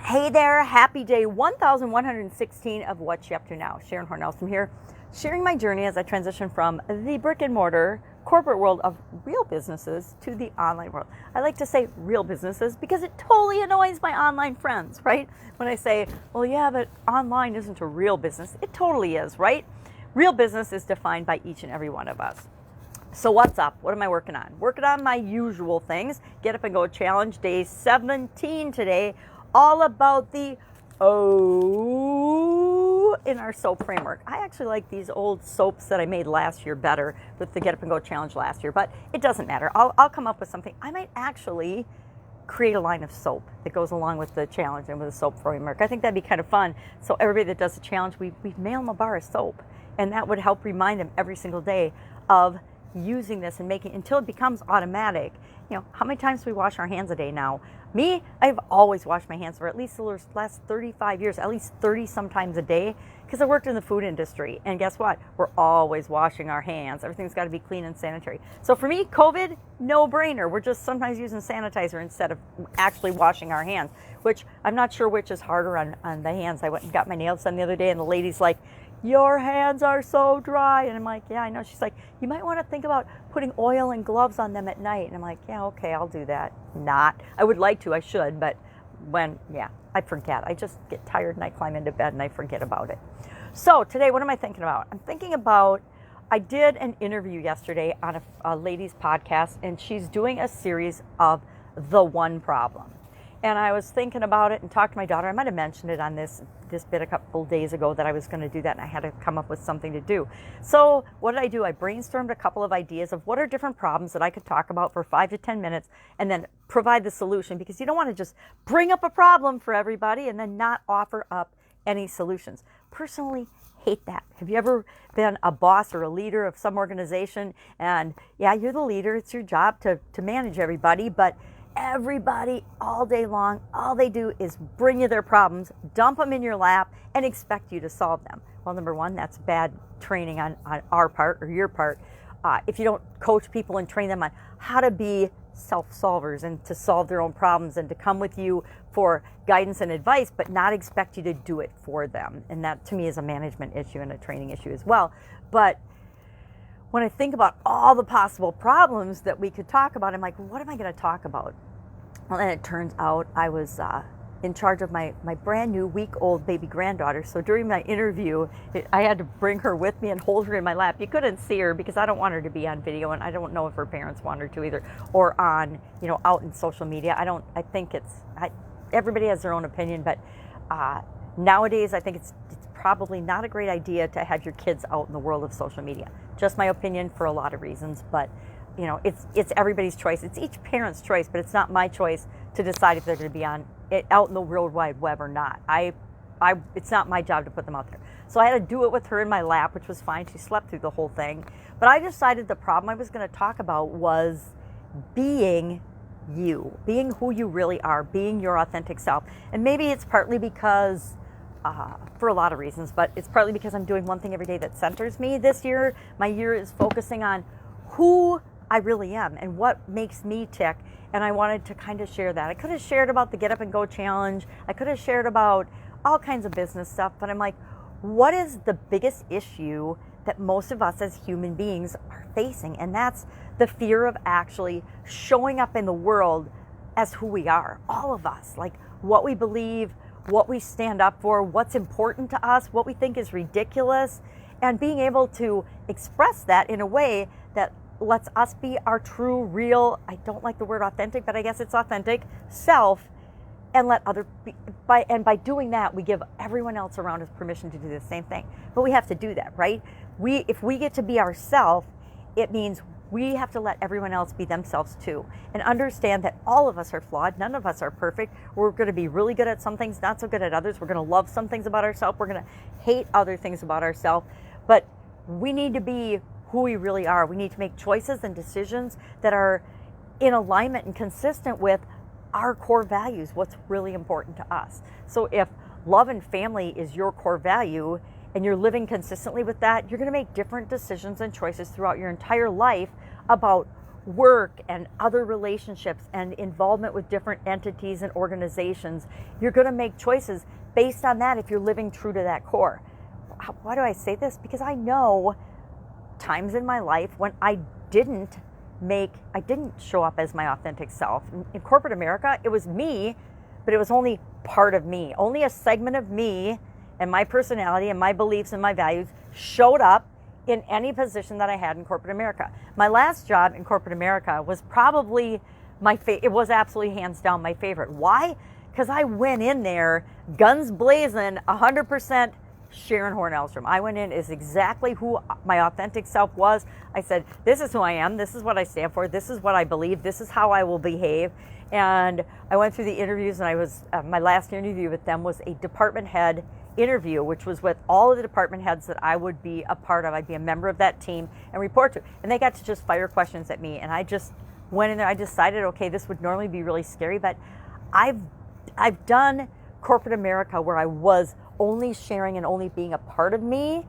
Hey there, happy day 1116 of What You Up To Now. Sharon Horne-Ellstrom here, sharing my journey as I transition from the brick and mortar corporate world of real businesses to the online world. I like to say real businesses because it totally annoys my online friends, right? When I say, well, yeah, but online isn't a real business. It totally is, right? Real business is defined by each and every one of us. So what's up? What am I working on? Working on my usual things. Get Up and Go Challenge, day 17 today. All about the O in our soap framework. I actually like these old soaps that I made last year better with the Get Up and Go Challenge last year, but it doesn't matter. I'll come up with something. I might actually create a line of soap that goes along with the challenge and with the soap framework. I think that'd be kind of fun. So everybody that does the challenge, we mail them a bar of soap, and that would help remind them every single day of using this and making until it becomes automatic. You know, how many times do we wash our hands a day now? Me, I've always washed my hands for at least the last 35 years, at least 30 sometimes a day, because I worked in the food industry. And guess what? We're always washing our hands. Everything's got to be clean and sanitary. So for me, COVID, no brainer. We're just sometimes using sanitizer instead of actually washing our hands, which I'm not sure which is harder on the hands. I went and got my nails done the other day, and the lady's like, your hands are so dry. And I'm like, yeah, I know. She's like, you might want to think about putting oil and gloves on them at night. And I'm like, yeah, okay, I'll do that. Not. I would like to, I should, but I forget. I just get tired and I climb into bed and I forget about it. So today, what am I thinking about? I'm thinking about, I did an interview yesterday on a lady's podcast, and she's doing a series of the one problem. And I was thinking about it and talked to my daughter. I might have mentioned it on this bit a couple days ago that I was going to do that, and I had to come up with something to do. So what did I do? I brainstormed a couple of ideas of what are different problems that I could talk about for 5 to 10 minutes and then provide the solution, because you don't want to just bring up a problem for everybody and then not offer up any solutions. Personally, hate that. Have you ever been a boss or a leader of some organization, and yeah, you're the leader, it's your job to manage everybody, but everybody all day long, all they do is bring you their problems, dump them in your lap, and expect you to solve them. Well, number one, that's bad training on our part or your part. If you don't coach people and train them on how to be self-solvers and to solve their own problems and to come with you for guidance and advice, but not expect you to do it for them. And that to me is a management issue and a training issue as well. But when I think about all the possible problems that we could talk about, I'm like, what am I going to talk about? Well, then it turns out I was in charge of my brand new week-old baby granddaughter. So during my interview, I had to bring her with me and hold her in my lap. You couldn't see her because I don't want her to be on video, and I don't know if her parents want her to either, or on, out in social media. I think everybody has their own opinion, but nowadays I think it's probably not a great idea to have your kids out in the world of social media. Just my opinion for a lot of reasons, but it's everybody's choice. It's each parent's choice, but it's not my choice to decide if they're going to be out in the World Wide Web or not. It's not my job to put them out there. So I had to do it with her in my lap, which was fine. She slept through the whole thing. But I decided the problem I was going to talk about was being you, being who you really are, being your authentic self. And maybe it's partly because for a lot of reasons, but it's partly because I'm doing one thing every day that centers me this year. My year is focusing on who I really am and what makes me tick, and I wanted to kind of share that. I could have shared about the Get Up and Go Challenge. I could have shared about all kinds of business stuff, but I'm like, what is the biggest issue that most of us as human beings are facing? And that's the fear of actually showing up in the world as who we are, all of us, like what we believe, what we stand up for, what's important to us, what we think is ridiculous, and being able to express that in a way that lets us be our true, real, I don't like the word authentic, but I guess it's authentic, self, and by doing that, we give everyone else around us permission to do the same thing. But we have to do that, right? If we get to be ourselves, it means we have to let everyone else be themselves too, and understand that all of us are flawed. None of us are perfect. We're going to be really good at some things, not so good at others. We're going to love some things about ourselves. We're going to hate other things about ourselves. But we need to be who we really are. We need to make choices and decisions that are in alignment and consistent with our core values, what's really important to us. So if love and family is your core value and you're living consistently with that, you're going to make different decisions and choices throughout your entire life about work and other relationships and involvement with different entities and organizations, you're going to make choices based on that if you're living true to that core. Why do I say this? Because I know times in my life when I didn't show up as my authentic self. In corporate America, it was me, but it was only part of me. Only a segment of me and my personality and my beliefs and my values showed up in any position that I had in corporate America. My last job in corporate America was probably it was absolutely hands down my favorite. Why? Because I went in there guns blazing, 100% Sharon Horne-Ellstrom. I went in as exactly who my authentic self was. I said, this is who I am. This is what I stand for. This is what I believe. This is how I will behave. And I went through the interviews, and I was my last interview with them was a department head interview, which was with all of the department heads that I would be a part of. I'd be a member of that team and report to. And they got to just fire questions at me. And I just went in there. I decided, okay, this would normally be really scary, but I've done corporate America where I was only sharing and only being a part of me,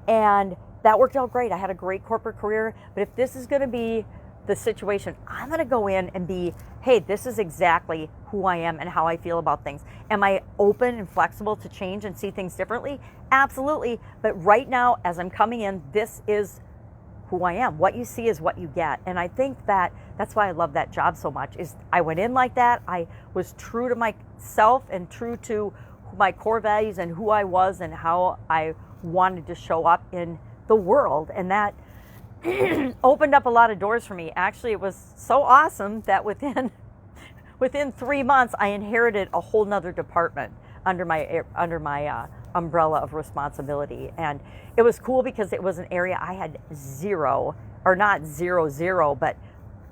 and that worked out great. I had a great corporate career, but if this is going to be the situation, I'm going to go in and be, hey, this is exactly who I am and how I feel about things. Am I open and flexible to change and see things differently? Absolutely. But right now, as I'm coming in, this is who I am. What you see is what you get. And I think that's why I love that job so much, is I went in like that. I was true to myself and true to my core values and who I was and how I wanted to show up in the world. And that opened up a lot of doors for me. Actually, it was so awesome that within 3 months, I inherited a whole nother department under my umbrella of responsibility. And it was cool because it was an area I had zero, or not zero, but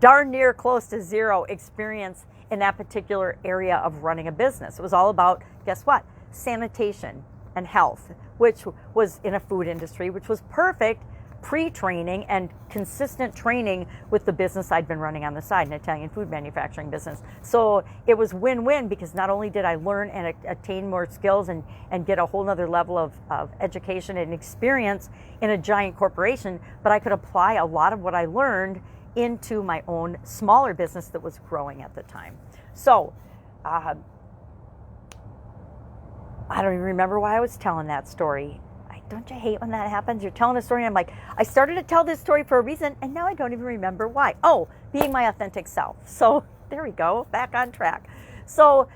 darn near close to zero experience in that particular area of running a business. It was all about, guess what? Sanitation and health, which was in a food industry, which was perfect pre-training and consistent training with the business I'd been running on the side, an Italian food manufacturing business. So it was win-win, because not only did I learn and attain more skills and get a whole nother level of education and experience in a giant corporation, but I could apply a lot of what I learned into my own smaller business that was growing at the time. So I don't even remember why I was telling that story. Don't you hate when that happens? You're telling a story and I'm like, I started to tell this story for a reason and now I don't even remember why. Oh, being my authentic self. So there we go, back on track. So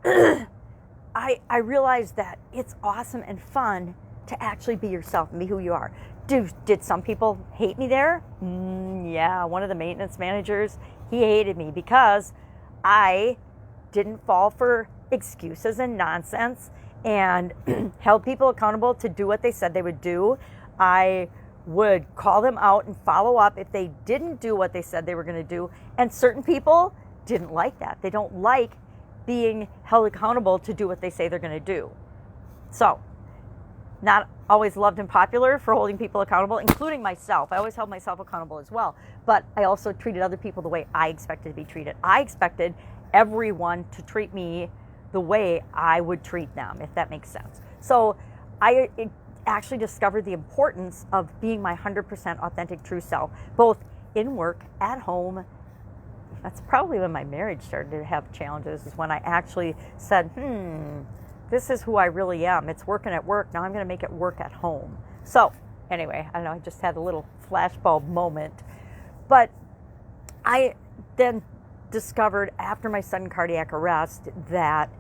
I realized that it's awesome and fun to actually be yourself and be who you are. Did some people hate me there? Yeah, one of the maintenance managers, he hated me because I didn't fall for excuses and nonsense and held people accountable to do what they said they would do. I would call them out and follow up if they didn't do what they said they were going to do. And certain people didn't like that. They don't like being held accountable to do what they say they're going to do. So, not always loved and popular for holding people accountable, including myself. I always held myself accountable as well. But I also treated other people the way I expected to be treated. I expected everyone to treat me the way I would treat them, if that makes sense. So I actually discovered the importance of being my 100% authentic true self, both in work, at home. That's probably when my marriage started to have challenges, is when I actually said, this is who I really am. It's working at work. Now I'm going to make it work at home. So anyway, I don't know, I just had a little flashbulb moment. But I then discovered after my sudden cardiac arrest that,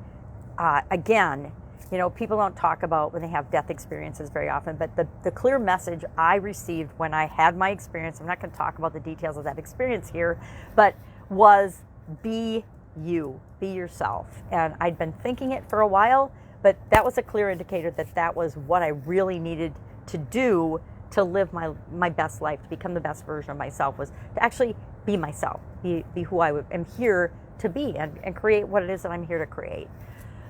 again, you know, people don't talk about when they have death experiences very often, but the clear message I received when I had my experience, I'm not going to talk about the details of that experience here, but was be you, be yourself. And I'd been thinking it for a while, but that was a clear indicator that that was what I really needed to do to live my best life, to become the best version of myself, was to actually be myself, be who I am here to be, and create what it is that I'm here to create.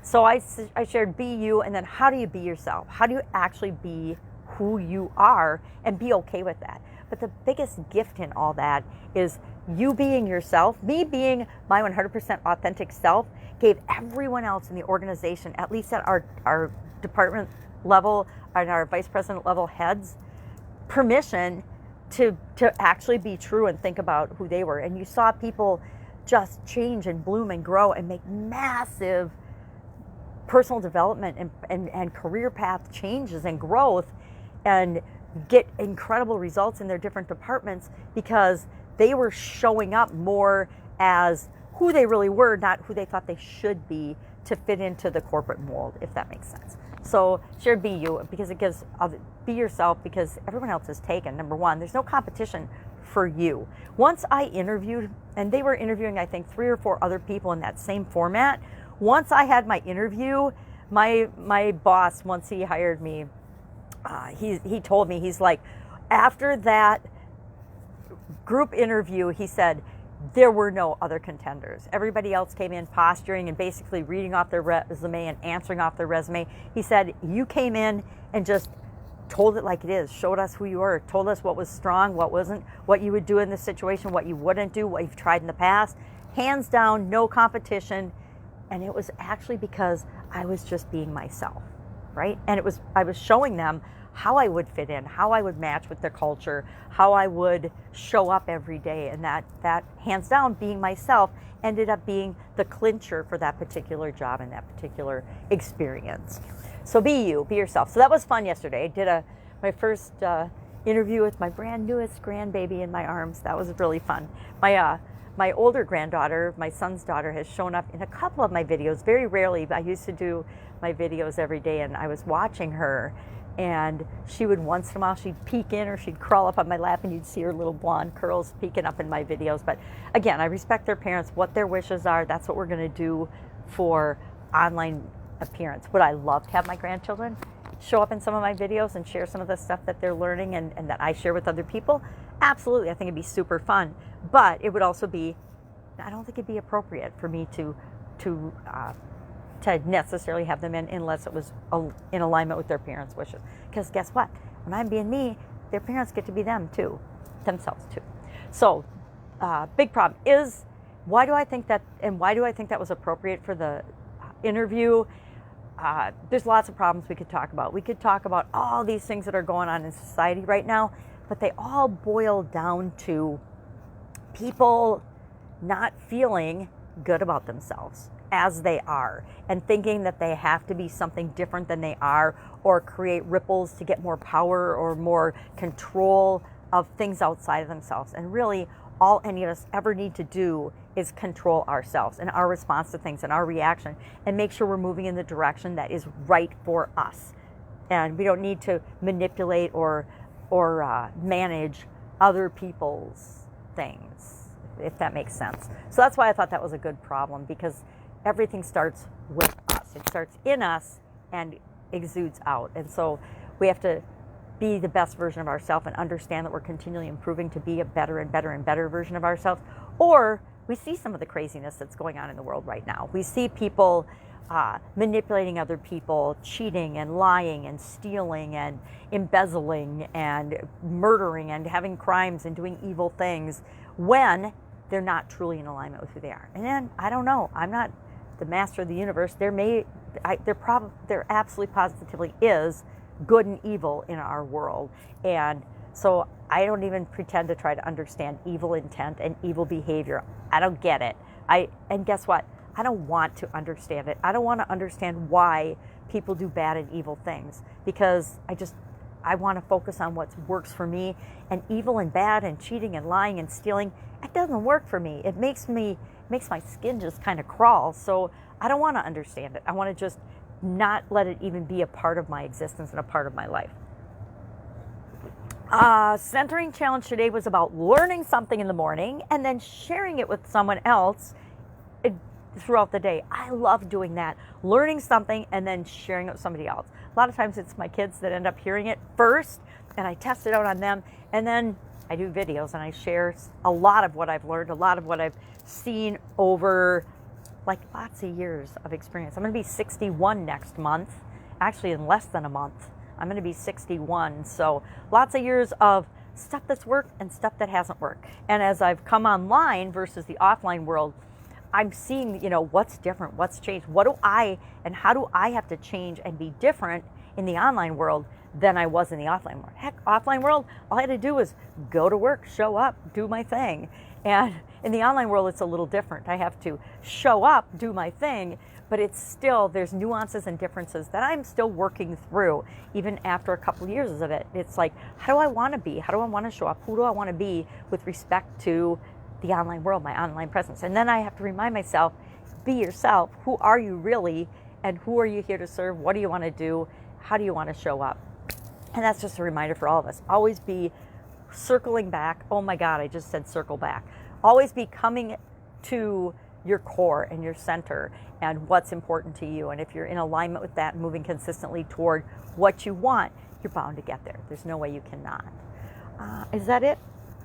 So I shared be you, and then how do you be yourself? How do you actually be who you are and be okay with that? But the biggest gift in all that is you being yourself, me being my 100% authentic self, gave everyone else in the organization, at least at our department level and our vice president level heads, permission to actually be true and think about who they were. And you saw people just change and bloom and grow and make massive personal development and career path changes and growth, and get incredible results in their different departments because they were showing up more as who they really were, not who they thought they should be to fit into the corporate mold, if that makes sense. So share be you, because it gives, be yourself, because everyone else is taken. Number one, there's no competition for you. Once I interviewed, and they were interviewing, I think, 3 or 4 other people in that same format. Once I had my interview, my boss, once he hired me, he told me, he's like, after that group interview, he said, there were no other contenders. Everybody else came in posturing and basically reading off their resume and answering off their resume. He said, you came in and just told it like it is, showed us who you were, told us what was strong, what wasn't, what you would do in this situation, what you wouldn't do, what you've tried in the past. Hands down, no competition. And it was actually because I was just being myself, right? And I was showing them how I would fit in, how I would match with their culture, how I would show up every day. And that hands down, being myself, ended up being the clincher for that particular job and that particular experience. So be you, be yourself. So that was fun yesterday. I did my first interview with my brand newest grandbaby in my arms. That was really fun. My older granddaughter, my son's daughter, has shown up in a couple of my videos, very rarely. I used to do my videos every day, and I was watching her, and she would once in a while, she'd peek in or she'd crawl up on my lap, and you'd see her little blonde curls peeking up in my videos. But again, I respect their parents, what their wishes are. That's what we're going to do for online appearance. Would I love to have my grandchildren show up in some of my videos and share some of the stuff that they're learning and that I share with other people? Absolutely. I think it'd be super fun. But it would also be, I don't think it'd be appropriate for me to necessarily have them in unless it was in alignment with their parents' wishes. Because guess what? When I'm being me, their parents get to be them too, themselves too. So big problem is, why do I think that was appropriate for the interview? There's lots of problems we could talk about. We could talk about all these things that are going on in society right now, but they all boil down to people not feeling good about themselves as they are and thinking that they have to be something different than they are, or create ripples to get more power or more control of things outside of themselves. And really, all any of us ever need to do is control ourselves and our response to things and our reaction, and make sure we're moving in the direction that is right for us. And we don't need to manipulate or manage other people's things, if that makes sense. So that's why I thought that was a good problem, because everything starts with us. It starts in us and exudes out. And so we have to be the best version of ourselves and understand that we're continually improving to be a better and better and better version of ourselves. Or we see some of the craziness that's going on in the world right now. We see people manipulating other people, cheating and lying and stealing and embezzling and murdering and having crimes and doing evil things when they're not truly in alignment with who they are. And then, I don't know, I'm not the master of the universe. There absolutely positively is good and evil in our world. And so I don't even pretend to try to understand evil intent and evil behavior. I don't get it. And guess what? I don't want to understand it. I don't want to understand why people do bad and evil things, because I want to focus on what works for me. And evil and bad and cheating and lying and stealing, it doesn't work for me. It makes my skin just kind of crawl. So I don't want to understand it. I want to just not let it even be a part of my existence and a part of my life. Centering challenge today was about learning something in the morning and then sharing it with someone else throughout the day. I love doing that. Learning something and then sharing it with somebody else. A lot of times it's my kids that end up hearing it first, and I test it out on them, and then I do videos and I share a lot of what I've learned, a lot of what I've seen over like lots of years of experience. I'm going to be 61 next month, actually in less than a month. I'm going to be 61. So lots of years of stuff that's worked and stuff that hasn't worked. And as I've come online versus the offline world, I'm seeing, what's different, what's changed, how do I have to change and be different in the online world than I was in the offline world. Heck, offline world, all I had to do was go to work, show up, do my thing. And in the online world, it's a little different. I have to show up, do my thing, but it's still, there's nuances and differences that I'm still working through, even after a couple of years of it. It's like, how do I want to be? How do I want to show up? Who do I want to be with respect to the online world, my online presence? And then I have to remind myself, be yourself. Who are you really? And who are you here to serve? What do you want to do? How do you want to show up? And that's just a reminder for all of us. Always be circling back. Oh my God, I just said circle back. Always be coming to your core and your center and what's important to you. And if you're in alignment with that, moving consistently toward what you want, you're bound to get there. There's no way you cannot. Is that it?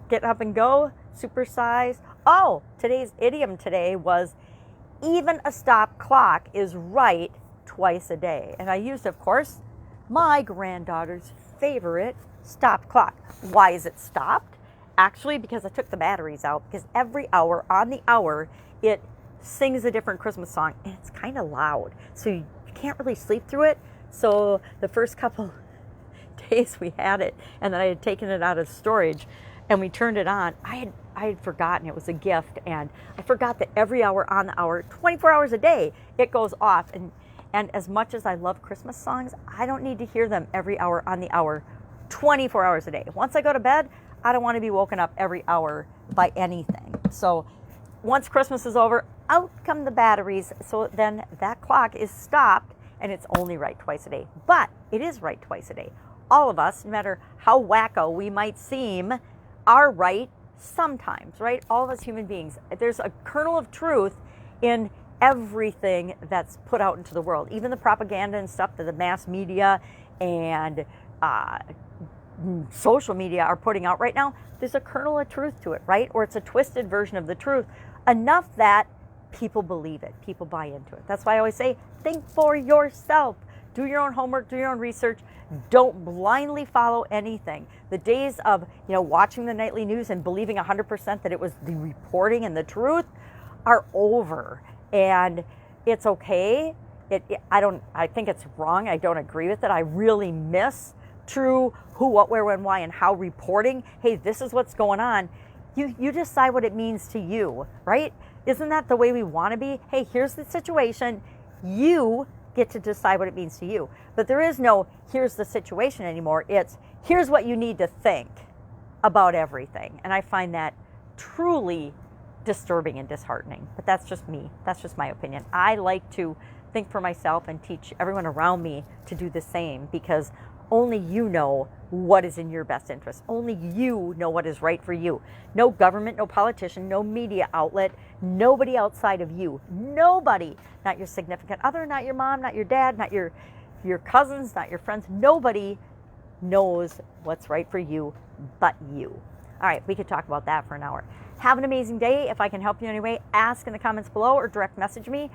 Get up and go, supersize. Oh, today's idiom today was even a stop clock is right twice a day. And I used, of course, my granddaughter's favorite stop clock. Why is it stopped? Actually, because I took the batteries out, because every hour on the hour, it sings a different Christmas song, and it's kind of loud. So you can't really sleep through it. So the first couple days we had it, and then I had taken it out of storage, and we turned it on. I had forgotten it was a gift, and I forgot that every hour on the hour, 24 hours a day, it goes off. And as much as I love Christmas songs, I don't need to hear them every hour on the hour, 24 hours a day. Once I go to bed, I don't want to be woken up every hour by anything. So once Christmas is over, out come the batteries. So then that clock is stopped, and it's only right twice a day. But it is right twice a day. All of us, no matter how wacko we might seem, are right sometimes, right? All of us human beings. There's a kernel of truth in everything that's put out into the world, even the propaganda and stuff that the mass media and social media are putting out right now. There's a kernel of truth to it, right? Or it's a twisted version of the truth, enough that people believe it, people buy into it. That's why I always say, think for yourself. Do your own homework, do your own research. Don't blindly follow anything. The days of, watching the nightly news and believing 100% that it was the reporting and the truth are over. And it's okay. I think it's wrong. I don't agree with it. I really miss true who, what, where, when, why, and how reporting. Hey, this is what's going on. You decide what it means to you, right? Isn't that the way we want to be? Hey, here's the situation. You get to decide what it means to you. But there is no here's the situation anymore. It's here's what you need to think about everything. And I find that truly disturbing and disheartening. But that's just me. That's just my opinion. I like to think for myself and teach everyone around me to do the same, because only you know what is in your best interest. Only you know what is right for you. No government, no politician, no media outlet, nobody outside of you. Nobody, not your significant other, not your mom, not your dad, not your cousins, not your friends. Nobody knows what's right for you but you. All right, we could talk about that for an hour. Have an amazing day. If I can help you in any way, ask in the comments below or direct message me.